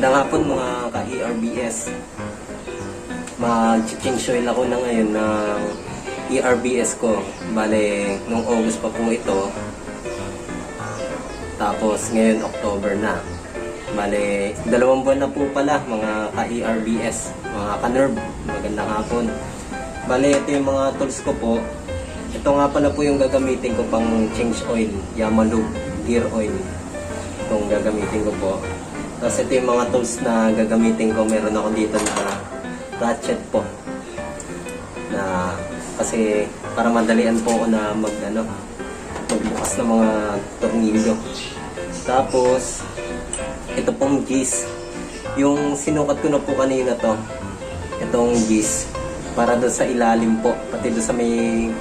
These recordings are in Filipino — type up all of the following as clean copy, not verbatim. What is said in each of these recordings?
Magandang hapon mga ka-ERBS. Mag-change oil ako na ngayon ng ERBS ko. Bale, nung August pa po ito. Tapos ngayon October na. Bale, 2 buwan na po pala mga ka-ERBS, mga ka-nerve. Magandang hapon. Bale, ito yung mga tools ko po. Ito nga pala po yung gagamitin ko pang change oil, Yamalu gear oil. Itong gagamitin ko po. Tapos ito yung mga tools na gagamitin ko. Meron ako dito na ratchet po. Na kasi para madalian po ako na magbukas ng mga tornilyo. Tapos ito pong gis. Yung sinukat ko na po kanina to. Itong gis para doon sa ilalim po, pati doon sa may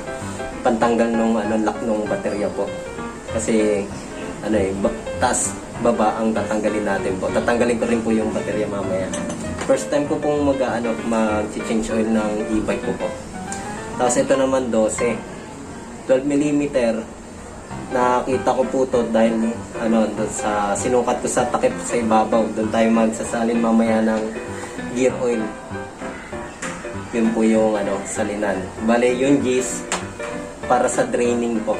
pantanggal nung lock nung baterya po. Kasi taas baba ang tatanggalin natin po. Tatanggalin ko rin po yung baterya mamaya. First time ko pong mag-change oil ng e-bike ko po. Tapos ito naman 12 mm. Nakita ko po to dahil sa sinukat ko sa takip sa ibabaw. Doon tayo magsasalin mamaya ng gear oil. Yun po yung salinan. Bale yung gis para sa draining po.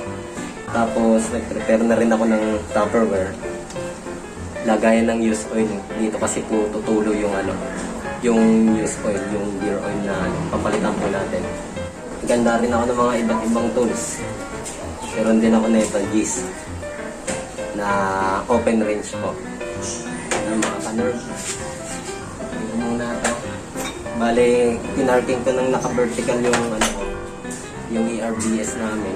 Tapos nag-prepare na rin ako ng Tupperware. Lagayan ng used oil. Dito kasi po tutulo yung yung used oil, yung gear oil na papalitan po natin. Ganda rin ako ng mga iba't ibang tools. Meron din ako na ito, gis na open range po. Ng mga ka-nerve. Ito muna ito. Bale, pinarking ko ng naka-vertical yung ERBS namin.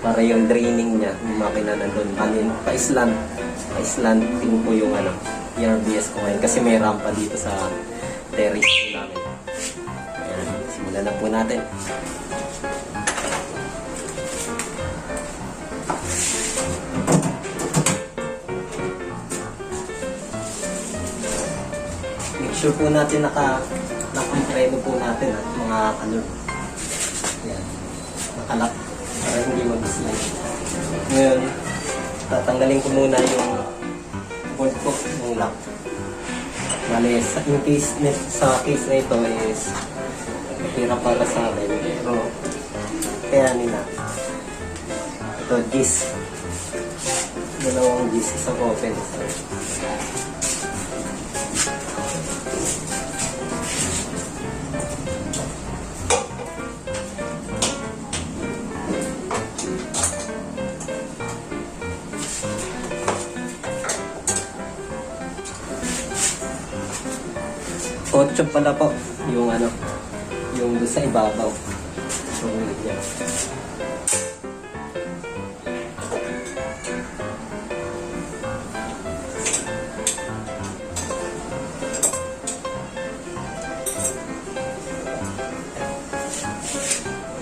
Para yung draining niya, yung makina nandun. Pa-slanting po yung ERBS ko ngayon. Kasi may rampa dito sa terrace namin. Ayan, simulan na po natin. Make sure po natin naka-compreno po natin at mga Ayan, nakalak para hindi mag-slide. Ngayon, tatanggalin ko muna yung bolt ko, yung lock. Bale, sa case na ito is hirap para sa akin. Pero, kaya nila. Ito, gis. Dalawang gis, isang open. Otso pala po yung yung doon sa ibabaw. So, yan.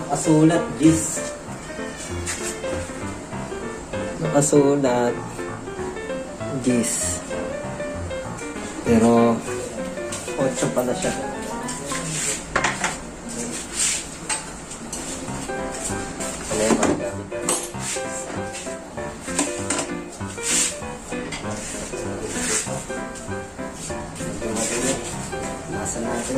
Nakasulat gis. Nakasulat gis. Pero 8 pala siya. Ano yung mga gamit? Nasa natin.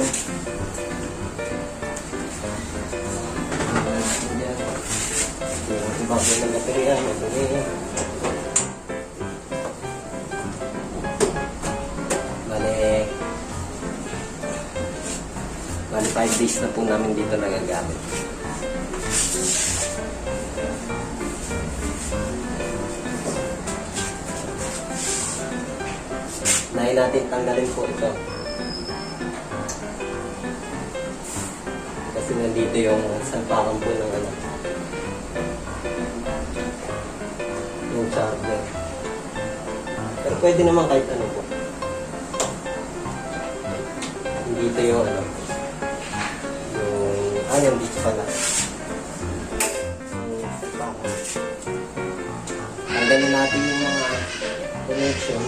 Yung iba po ng baterya. Bali 5 days na po namin dito nagagamit. Nahin natin tanggalin po ito. Kasi nandito yung salpakan po ng yung charger. Pero pwede naman kahit ano po. Dito yung yung dito pala. Tanggalin natin yung mga connection.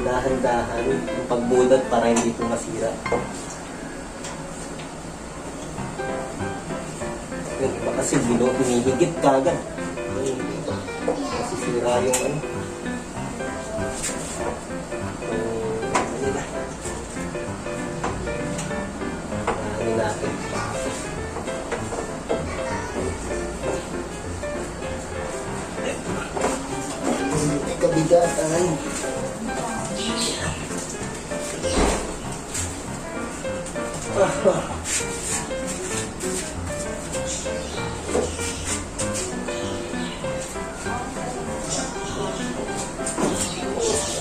Dahan-dahan yung pagbunod para hindi ito masira. Yung iba kasi hinihigit kagad. Masisira yung natin. May kabigatan.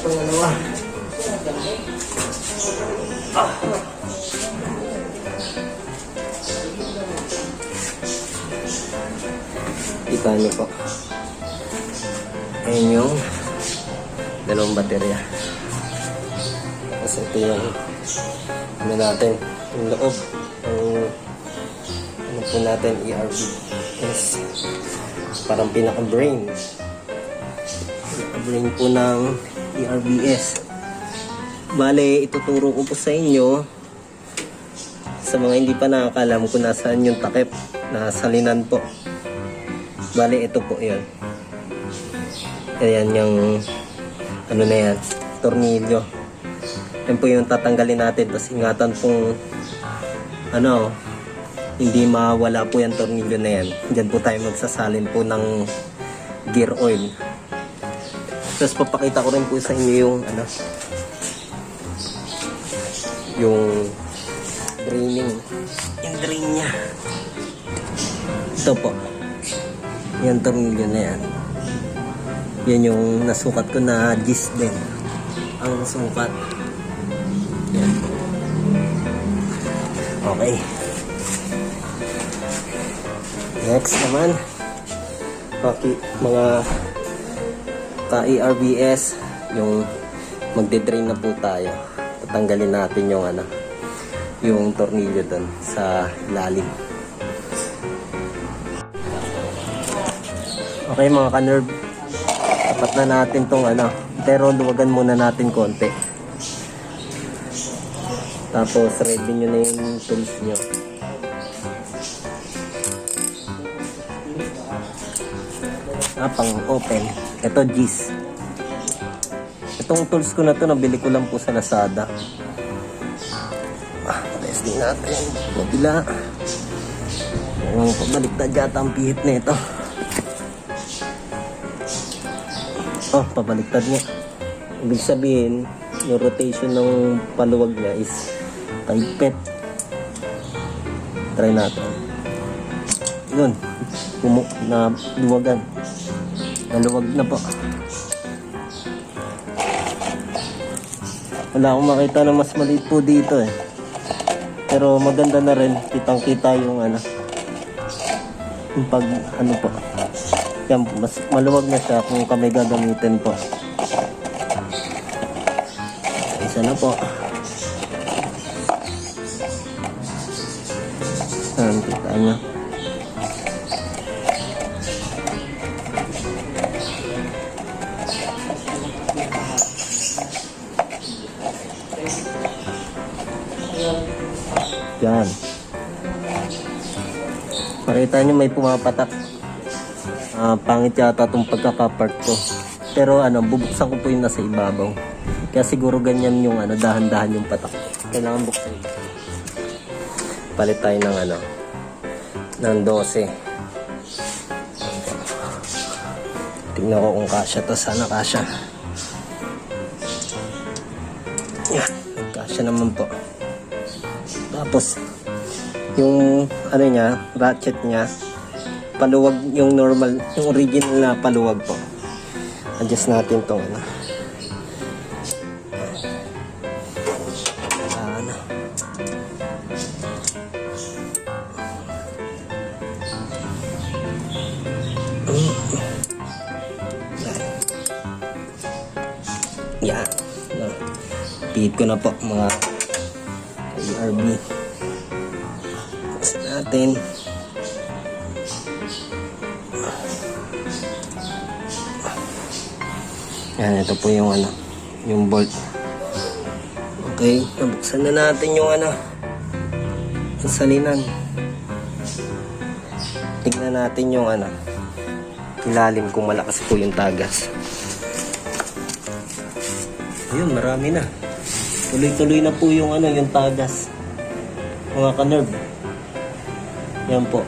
Pangalawa. Kita niyo po. Ayan yung dalawang baterya. Tapos ito yung ano natin, yung loob. Ano po natin, ERB. Yes. Parang pinaka-brain. Pinaka-brain po ng ERBS. Bale, ituturo ko po sa inyo sa mga hindi pa nakakalam kung nasaan yung takip na salinan po. Bale, ito po yun. Ayan yung ano na yan, tornilyo. Yan po yung tatanggalin natin. Tapos ingatan pong ano, hindi mawala po yung tornilyo na yan. Diyan po tayo magsasalin po ng gear oil. Tapos papakita ko rin po sa inyo yung ano, yung draining, yung drain nya. Ito po yan, tornilyo na yan. Yan yung nasukat ko na gis din ang sukat. Yan. Okay, next naman mga ka-ERBS, yung magde-drain na po tayo. Tatanggalin natin yung ano, yung tornilyo doon sa ilalim. Okay mga ka-nerve, tapat na natin tong ano, pero luwagan muna natin konti. Tapos ready nyo na yung tools nyo. Pang open. Ito GIS. Itong tools ko na to, nabili ko lang po sa Lazada. Testing natin. Mabila. Pabaliktad yata ang pihit na ito. Oh, pabaliktad niya. Ibig sabihin, yung rotation ng paluwag niya is taipet. Try natin. Yun. Na luwagan. Naluwag na po. Wala akong makita na mas maliit po dito eh. Pero maganda na rin. Kitang-kita yung ano. Yung pag ano po. Yan, mas maluwag na siya kung kami gagamitin po. Isa na po. Ayan, kita nyo. Yan. Makita nyo may pumapatak. Pangit yata itong pagkakapart ko. Pero ano, bubuksan ko po yung nasa ibabaw. Kaya siguro ganyan yung ano, dahan-dahan yung patak. Kailangan buksan. Palit tayo ng ano, ng 12. Tingnan ko kung kasya to. Sana kasya. Yan. Kasya naman po. Tapos yung ano niya, ratchet niya, paluwag yung normal, yung original na paluwag po. Adjust natin tong ano. Ano. Yan. Pihit ko na po mga ERB. Buksan natin. Yan, ito po yung ano, yung bolt. Okay, nabuksan na natin yung ano, yung salinan. Tignan natin yung ano, ilalim kung malakas po yung tagas. Ayun, marami na. Tuloy-tuloy na po yung ano, yung tagas. Mga ka-nerve. Yan po.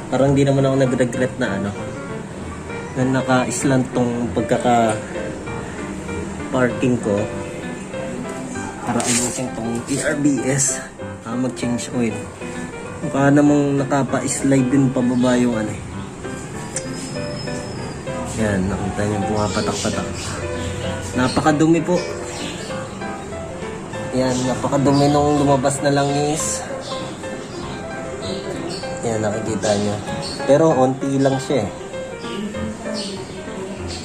Parang di naman ako nag-regret na na naka-island tong pagkaka-parking ko para ayusin tong ERBS, mag-change oil. Mukha namang nakapa-slide din pababa yung yan, nakita niyo pumapatak-patak. Napakadumi po. Yan, napakadumi nung lumabas na langis. Yan, nakikita nyo. Pero onti lang siya eh.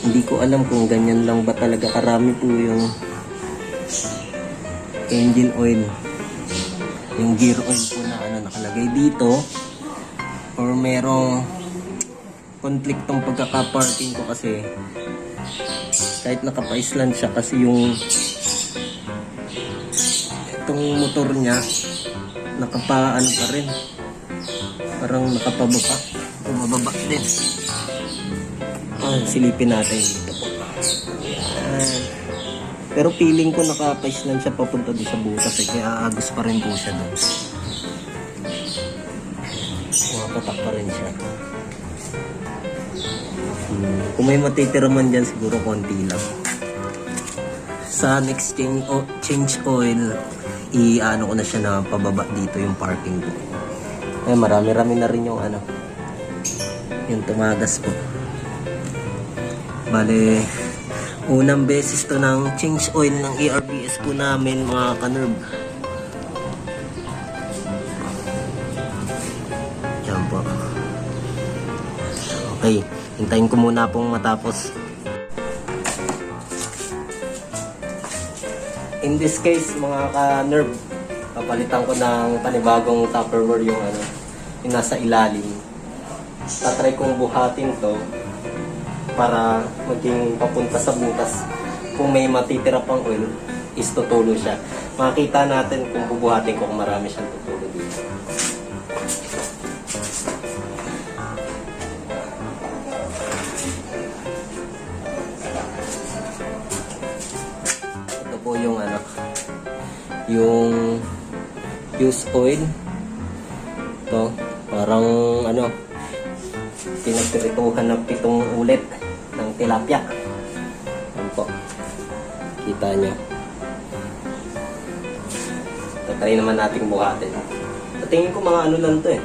Hindi ko alam kung ganyan lang ba talaga karami po yung engine oil. Yung gear oil po na nakalagay dito. Or merong konfliktong pagkaka-parking ko kasi kahit nakapa-island siya kasi yung itong motor niya nakapaan pa rin. Parang nakapababa. Bumababa din. Silipin natin dito po. Ayan. Pero feeling ko nakapa-island siya papunta doon sa butas kaya aagos pa rin po siya doon. Pumapatak pa rin siya. Kung may matitira man dyan, siguro konti lang. Sa next change oil, i-ano ko na siya na pababa dito yung parking ko. Ay, marami-rami na rin yung yung tumagas po. Bale, unang beses to ng change oil ng ERBS po namin, mga ka-nerve. Yan po. Okay, hintayin ko muna pong matapos. In this case, mga ka-nerve, papalitan ko ng panibagong Tupperware yung yung nasa ilalim. Tatry kong buhatin to para maging papunta sa butas. Kung may matitira pang oil, is tutulo siya. Makikita natin kung bubuhatin ko kung marami siyang tutulo dito. Ito po yung yung use oil. Ito, parang pinagpirituhan ng 7 ulit ng tilapia. Yan po. Kita nyo. Tatry naman natin buhatin. Sa tingin ko mga lang to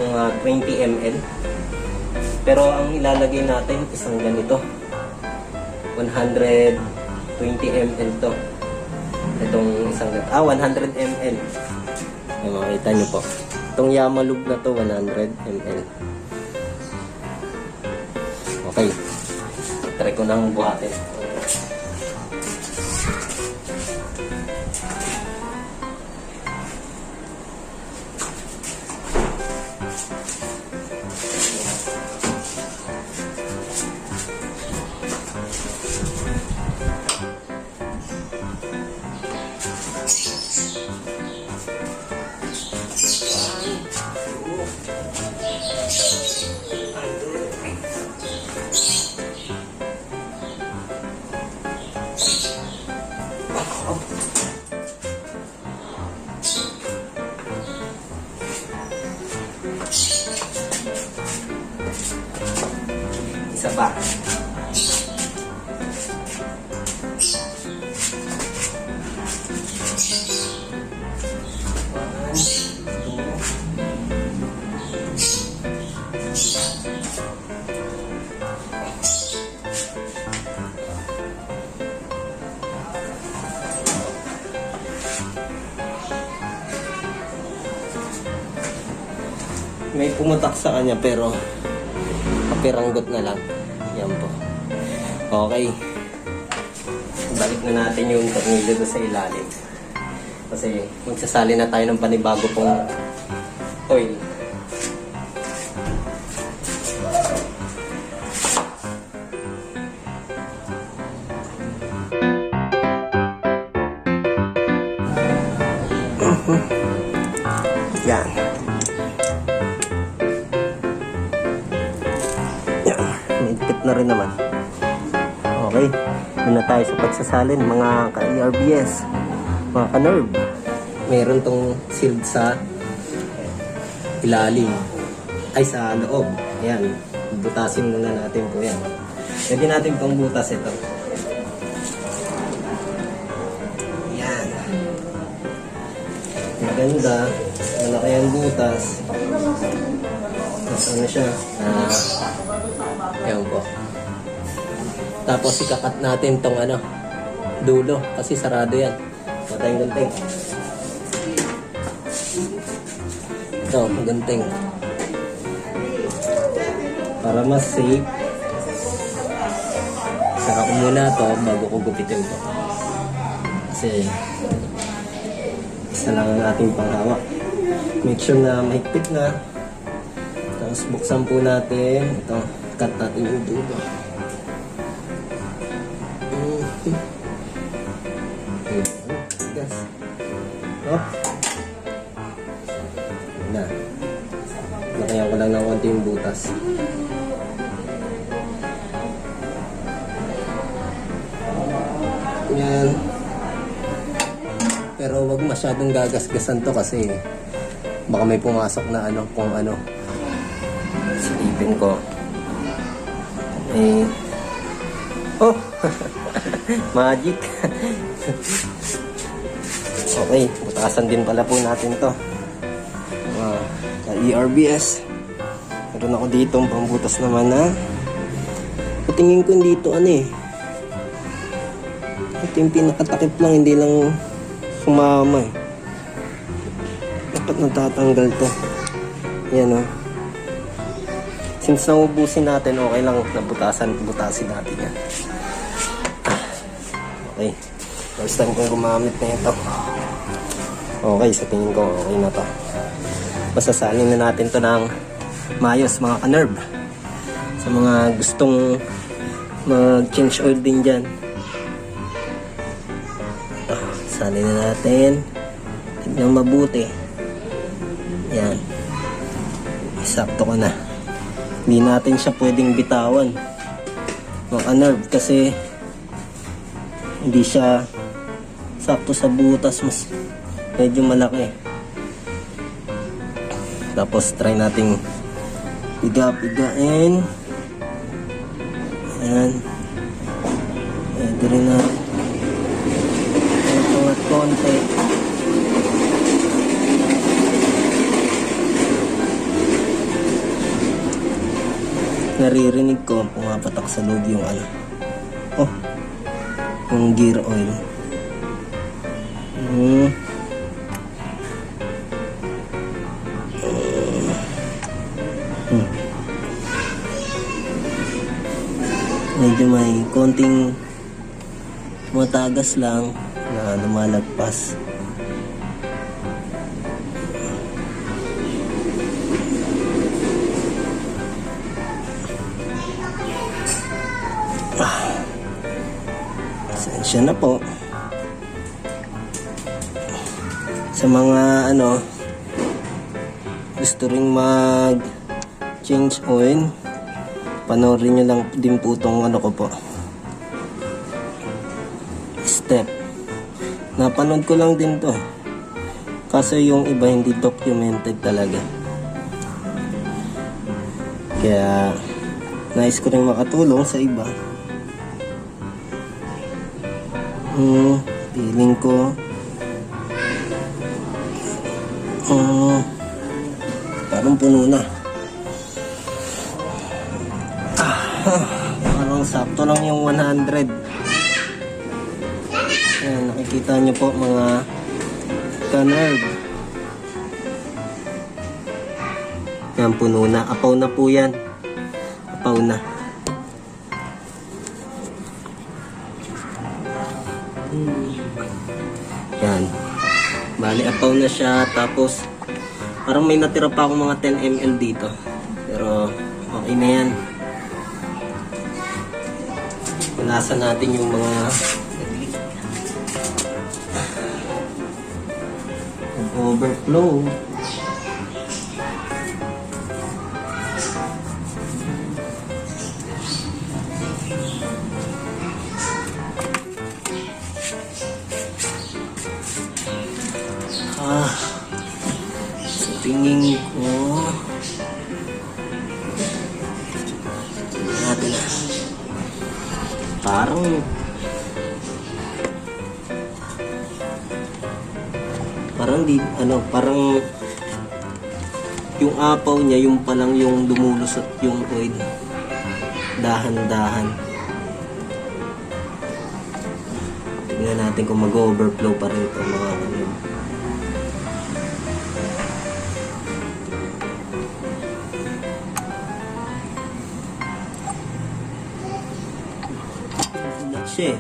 mga 20 ml. Pero ang ilalagay natin isang ganito. 120 ml to. Itong isang 100 ml. Yung makita nyo po. Itong Yamalub na to 100 ml. Okay. Try ko nang buhatin. Isa pa. May pumutak sa kanya pero kapiranggot na lang. Yan po. Okay. Balik na natin yung tornilyo doon sa ilalim. Kasi magsasali na tayo ng panibago pong oil. Yan. Mahigpit na rin naman. Okay. Doon na tayo sa pagsasalin mga ka-ERBS. Mga ka-nerve, meron tong sealed sa ilalim. Ay, sa loob. Ayan. Butasin muna natin po yan. Pwede natin pang butas ito. Ayan. Maganda. Malaki ang butas. Tapos ano siya? Ayan po. Tapos ikakat natin tong ano, dulo. Kasi sarado yan. Patayong gunting. Ito, gunting. Para mas safe. Sara ko muna to bago ko gupitin to. Kasi isa lang ang ating panghawak. Make sure na mahigpit na. Tapos buksan po natin. Ito, cut natin yung dulo. Yes. Oh. Na. Lakayan ko lang ng konti yung butas. Yan. Pero wag masyadong gagasgasan to kasi baka may pumasok na ano, kung ano. Silipin ko. Eh. Oh! Magic! Okay, butasan din pala po natin to. ERBS. Meron ako dito ang pambutas naman na patingin ko dito ano eh. Ito yung pinakatakip lang, hindi lang sumama eh. Dapat natatanggal to. Yan o. Since naubusin natin, okay lang butasin natin yan. Okay. First time kong gumamit na ito. Okay, sa tingin ko okay na to. Masasalin na natin to ng maayos mga ka-nerve. Sa mga gustong mag-change oil din dyan. Salin na natin. Tignan mabuti. Yan. Sakto ko na. Hindi natin siya pwedeng bitawan. Mga ka-nerve kasi hindi siya sakto sa butas. Mas medyo malaki. Tapos try nating piga-pigain. Ayan. Pwede rin na pangat konti. Naririnig ko pumapatak sa loob yung ano. Oh, yung gear oil. Medyo may konting matagas lang na lumalagpas. Sensya na po. Sa mga ano gusto ring mag change oil, panoorin nyo lang din po itong ano ko po step. Napanood ko lang din to kasi yung iba hindi documented talaga, kaya nais ko rin makatulong sa iba. Feeling ko parang puno na. Parang sakto lang yung 100. Ayan, nakikita nyo po mga ka-nerve. Yan, puno na. Apaw na po yan. Apaw na. Yan. Bali, apaw na siya. Tapos, parang may natira pa akong mga 10 ml dito. Pero, okay na yan. Punasan natin yung mga overflow. parang di, parang yung apaw niya, yung palang yung dumulusot yung oil. Dahan-dahan. Tingnan natin kung mag-overflow pa rin ito mga kanib. Ulat siya eh.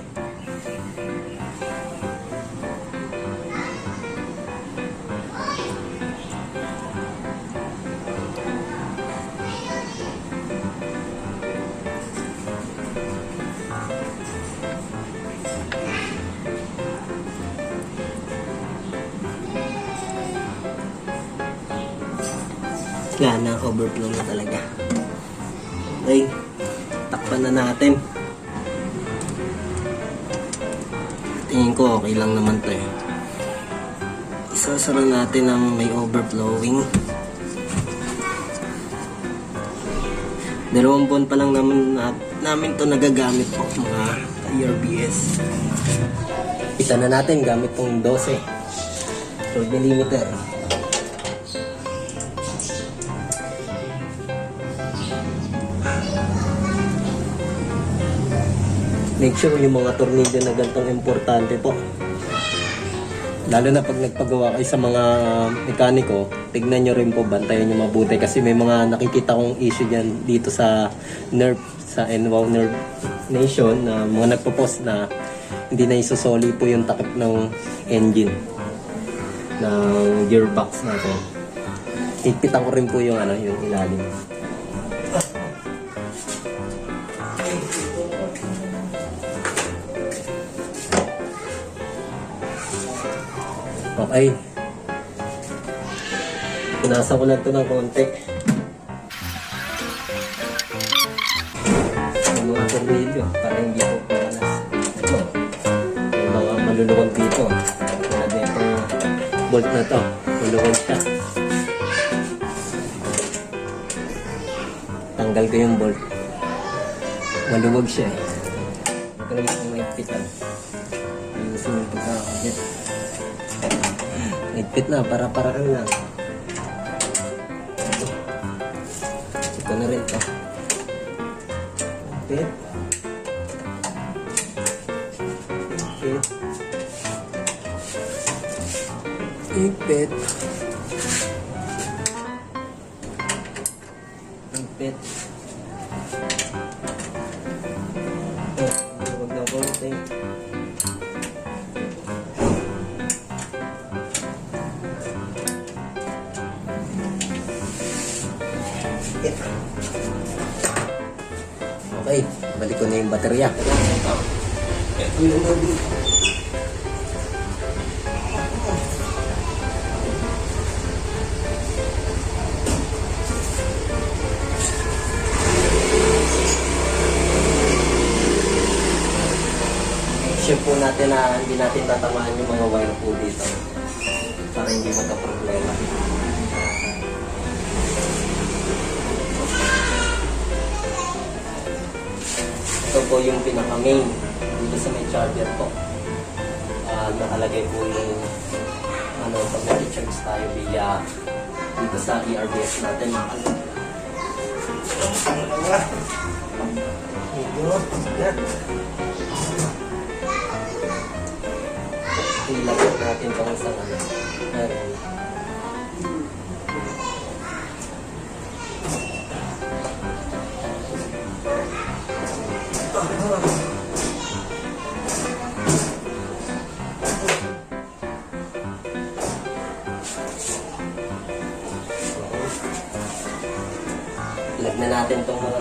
Wala na, overflow na talaga. Okay, takpan na natin. Tingin ko okay lang naman to eh. Isasara natin ang may overflowing. 2 buwan pa lang namin to nagagamit po mga ERBS. Isa na natin gamit tong 12 mm. Make sure yung mga tornilyo na gantong importante po. Lalo na pag nagpagawa kayo sa mga mekaniko, tignan nyo rin po, bantayan nyo mabuti. Kasi may mga nakikita kong issue dyan dito sa NERV, sa NWOW NERV Nation, na mga nagpo-post na hindi na isusoli po yung takip ng engine ng gearbox natin. Higpitan ko rin po yung, yung ilalim. Okay. Pinasa ko lang ito ng konti. Yung mga tornilyo para hindi po palas. Ito. Yung mga maluluwag dito. Kaya dito bolt na to. Maluluwag siya. Tanggal ko yung bolt. Maluwag siya eh. Ito naman kung maipitan. Ayusin yung pagkakakit. Higpit na, para-paraan lang. Ito na rin ito. Higpit. Higpit. Higpit. Huwag na konti. Okay, balik ko na yung baterya. Ito yung nabi. Sure po natin na hindi natin tatamaan yung mga wire po dito para hindi magka-problema. Ito po yung pinaka-main dito sa may charger po. Nakalagay po yung pag nag-charge tayo via dito sa ERBS natin. Ilagay natin itong isang ilag na natin itong mga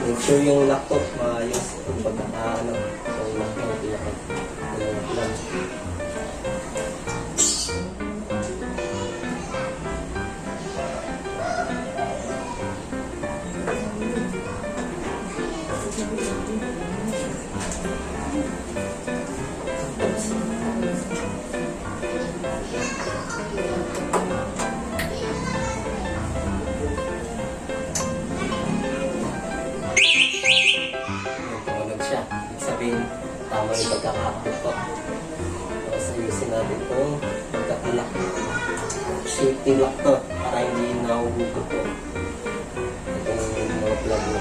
make sure yung laptop maayos kung pagkakaano yung laptop pinaka tama yung pagkakakot po. Tapos ayusin natin itong pagkakalak. Safety lock to para hindi nahuhugot po. Itong mga plug na.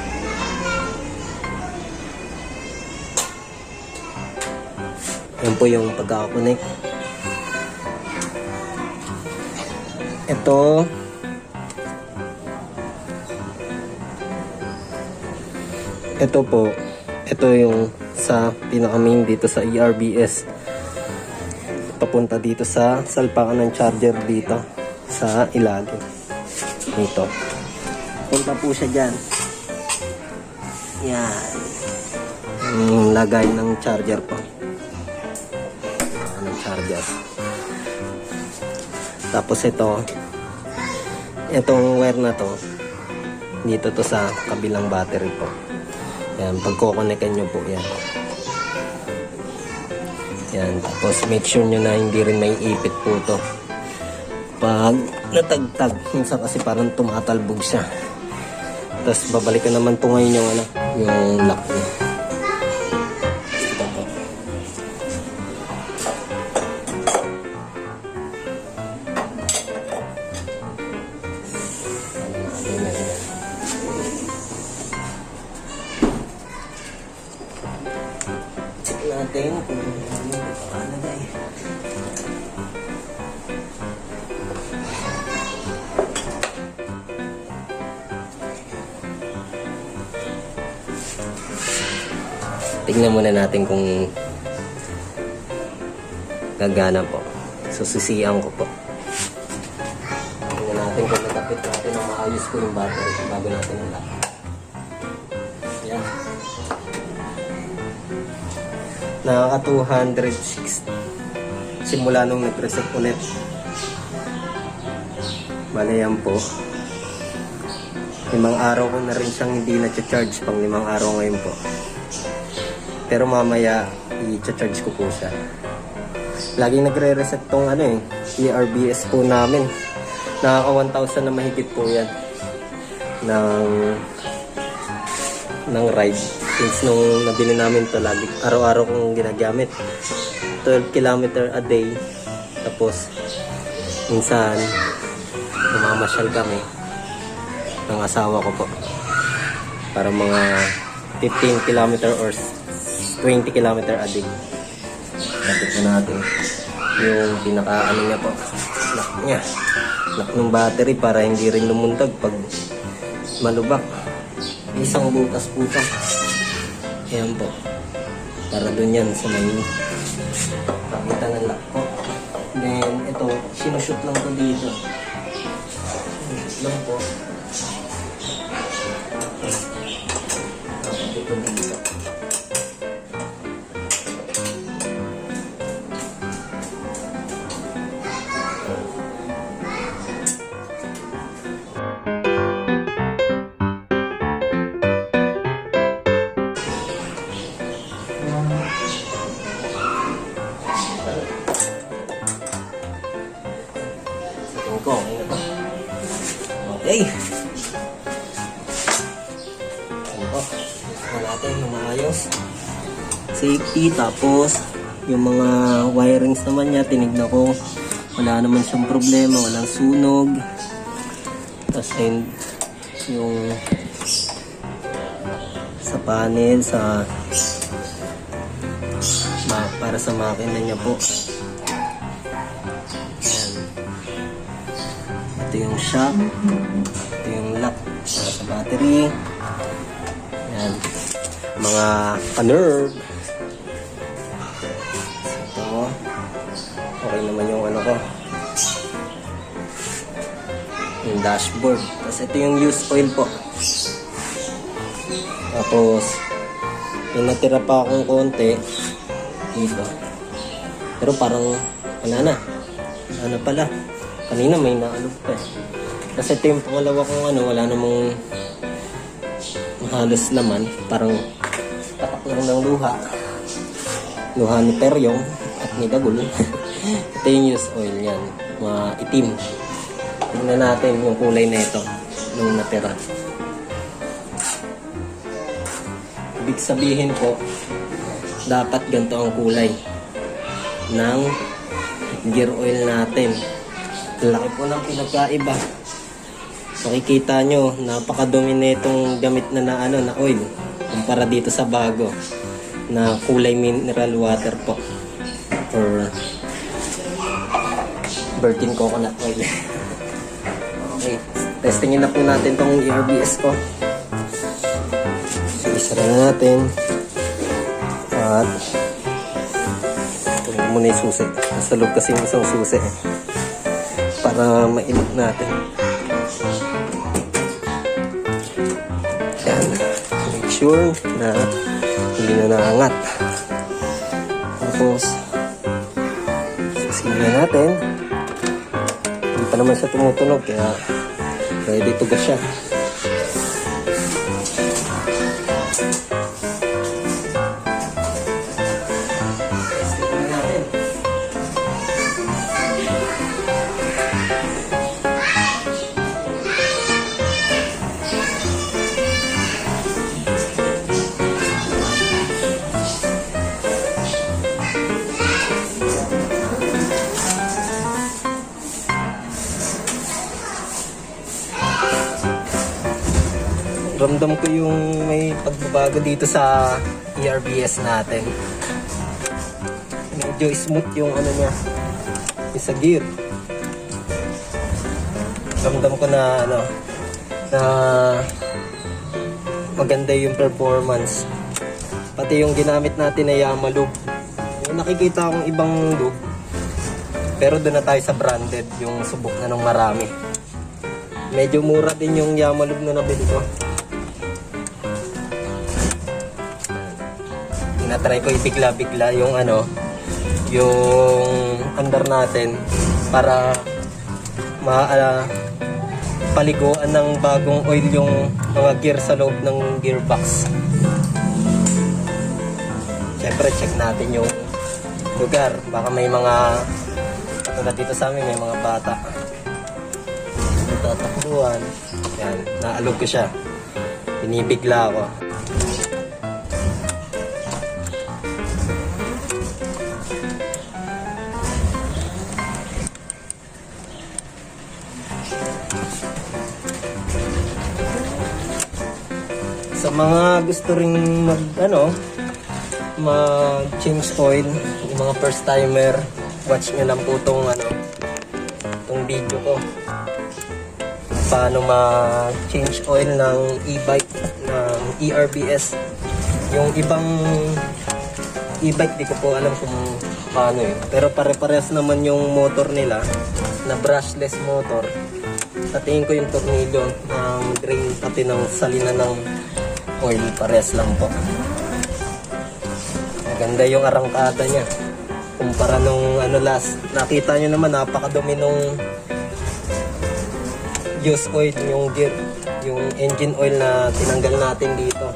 Yan po yung pagkakakonek. Ito po, ito yung sa pinaka-main dito sa ERBS. Papunta dito sa salpakan ng charger dito sa ilalim. Dito. Punta po siya dyan. Yan. Yung lagay ng charger po. Ng charger. Tapos itong wire na to, dito to sa kabilang battery po. Yan, pagkokonekan nyo po yan. Yan, tapos make sure nyo na hindi rin may ipit po to. Pag natagtag, minsan kasi parang tumatalbog siya. Tapos babalikan naman po ngayon yung yung lock niya. Ito po. Check natin kung ano yung pakalagay. Tingnan muna natin kung gagana po. Susisiyan ko po. Tingnan natin kung nagkapit natin ang maayos ko yung battery bago natin nilak. Yan. Nakaka 260 simula nung nag-reset ulit. Bale yan po. 5 araw ko na rin siyang hindi na-charge. Pang 5 araw ngayon po. Pero mamaya i-charge ko po siya. Laging nagre-reset tong ERBS po namin. Nakaka 1,000 na mahigit po yan ng ride. Since nung nabili namin to, lagi araw-araw kong ginagamit. 12 km a day. Tapos minsan mamamasyal kami ng asawa ko po para mga 15 km or 20 km a day. Lapit na natin yung pinaka niya po, lock niya, lock ng battery para hindi rin lumundag pag malubak. Isang butas po ito. Ayan po, para dun yan sa may kapitan ng lock po. Then ito, sinushoot lang to dito. Lang po. Ito dito. Okay. Ito. Ito natin yung maayos. Safety. Tapos, yung mga wirings naman niya, tinignan ko. Wala naman siyang problema. Walang sunog. Tapos, yung sa panel, para sa makina niya po. Ito yung shock, ito yung lock para sa battery. Yan, mga pa-nerve. Ito, okay naman yung ko, yung dashboard. Tapos ito yung used oil po. Tapos yung natira pa akong konti dito, pero parang wala na pala. Kanina may naalog pa eh. Kasi ito yung pangalawa kong wala namang halos laman. Parang tapak lang ng luha. Luha ni Peryong at ni Dagul. Ito yung used oil yan. Itim. Tingnan natin yung kulay na ito nung natira. Ibig sabihin po, dapat ganito ang kulay ng gear oil natin. Laki po ng pinagkaiba. Makikita nyo, napakadumi na itong gamit na oil kumpara dito sa bago na kulay mineral water po or virgin coconut oil. Okay, testingin na po natin tong ERBS ko. So, isara na natin at tuloy muna yung susi. Nasa loob kasi yung isang susi para mainit natin. Yan, make sure na hindi na naangat. Tapos susihin na natin. Hindi pa naman siya tumutunog kaya ready to go siya. Ramdam ko yung may pagbabago dito sa ERBS natin. Medyo smooth yung niya, yung sa gear. Ramdam ko na na maganda yung performance. Pati yung ginamit natin na Yamaha lube. Yung nakikita akong ibang lube, pero doon na tayo sa branded, yung subok na ng marami. Medyo mura din yung Yamaha lube na nabili ko. Natry ko ibigla-bigla yung yung under natin para paliguan ng bagong oil yung mga gear sa loob ng gearbox. Siyempre check natin yung lugar, baka may mga katulad dito sa amin, may mga bata tatakbuhan. Yan, naalog ko siya, binibigla ako. Sa mga gusto ring mag-change oil, yung mga first timer, watch nyo lang po tong video ko. Paano ma-change oil ng e-bike, ng ERBS. Yung ibang e-bike, di ko po alam kung paano eh. Pero pare-parehas naman yung motor nila, na brushless motor. Sa tingin ko yung tornilyo ng drain, pati ng salina ng oil, parehas lang po. Maganda yung arangkada niya kumpara nung last. Nakita nyo naman, napakadumi nung use oil, yung gear, yung engine oil na tinanggal natin dito.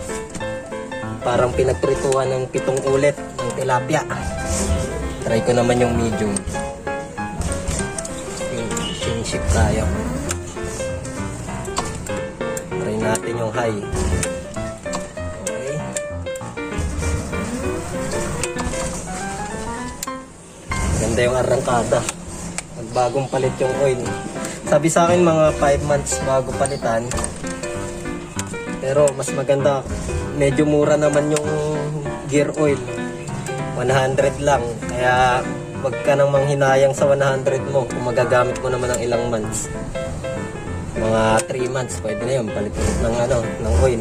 Parang pinagprituhan ng 7 ulit ng tilapia. Try ko naman yung medium. Change shift tayo. Try natin yung high. Ganda yung arangkada. Nagbagong palit yung oil. Sabi sa akin mga 5 months bago palitan. Pero mas maganda, medyo mura naman yung gear oil. 100 lang. Kaya wag ka nang manghinayang sa 100 mo kung magagamit mo naman ng ilang months. Mga 3 months pwede na yun, palit ng oil.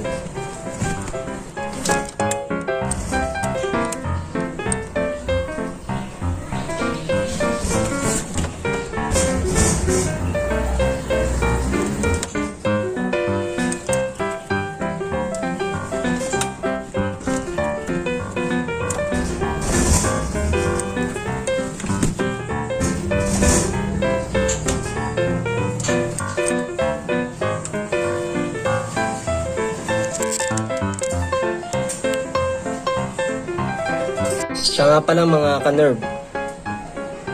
Siya nga pala mga ka-nerve,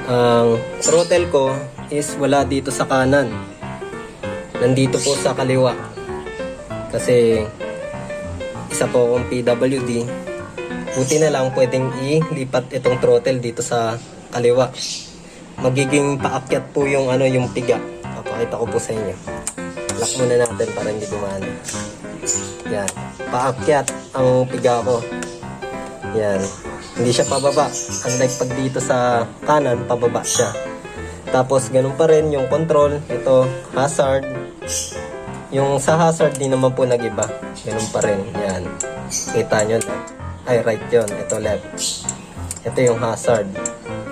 ang throttle ko is wala dito sa kanan, nandito po sa kaliwa. Kasi isa po akong PWD, Buti na lang pwedeng ilipat itong throttle dito sa kaliwa. Magiging paakyat po yung yung piga. Papakita ko po sa inyo. Lock muna natin para hindi gumana. Yan. Paakyat ang piga ko. Yan. Hindi siya pababa. Unlike pag dito sa kanan, pababa siya. Tapos ganun pa rin yung control. Ito, hazard. Yung sa hazard, di naman po nag-iba. Ganun pa rin. Yan. Kita nyo na. Ay, right yun. Ito, left. Ito yung hazard.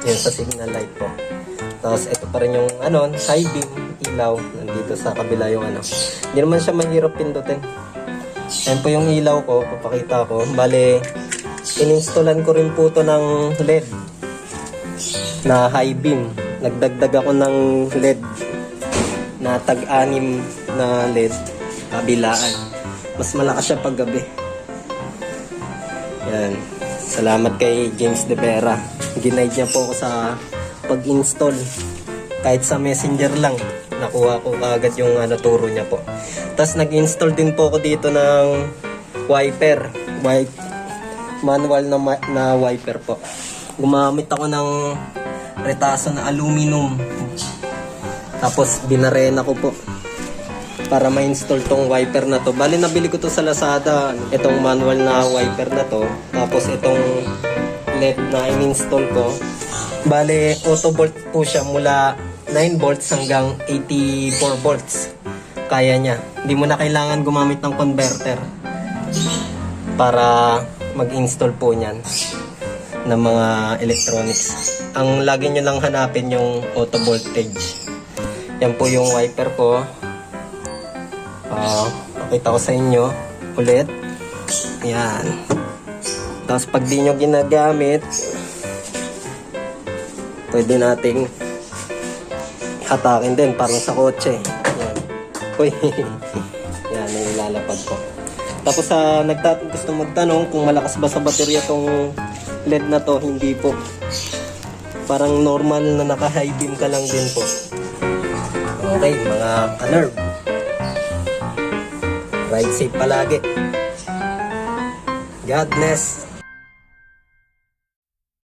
Yun sa signal light po. Tapos, ito pa rin yung, high beam, ilaw. Nandito sa kabila yung Hindi naman siya mahirap pindutin. Ayan po yung ilaw ko. Papakita ko. Bale, ininstalan ko rin po to ng LED na high beam. Nagdagdag ako ng LED na tag-anim na LED kabilaan. Mas malakas siya pag gabi. Yan. Salamat kay James De Vera. Ginaid niya po ako sa pag-install. Kahit sa messenger lang, nakuha ko kaagad yung turo niya po. Tapos nag-install din po ako dito ng wiper. Manual na wiper po. Gumamit ako ng retaso na aluminum. Tapos binarena ko po para ma-install tong wiper na to. Bali nabili ko to sa Lazada, itong manual na wiper na to. Tapos itong LED na in-install ko. Bali auto volt po siya mula 9 volts hanggang 84 volts. Kaya niya. Hindi mo na kailangan gumamit ng converter para mag-install po niyan ng mga electronics. Ang lagi nyo lang hanapin yung auto voltage. Yan po yung wiper ko. Pakita ko sa inyo ulit. Yan. Tapos pag di nyo ginagamit, pwede nating hatakin din parang sa kotse. Yan. Uy. Yan, nilalapad ko. Tapos gusto magtanong kung malakas ba sa baterya tong LED na to. Hindi po. Parang normal na naka-high beam ka lang din po. Okay, mga ka-nerve. Ride safe palagi. God bless.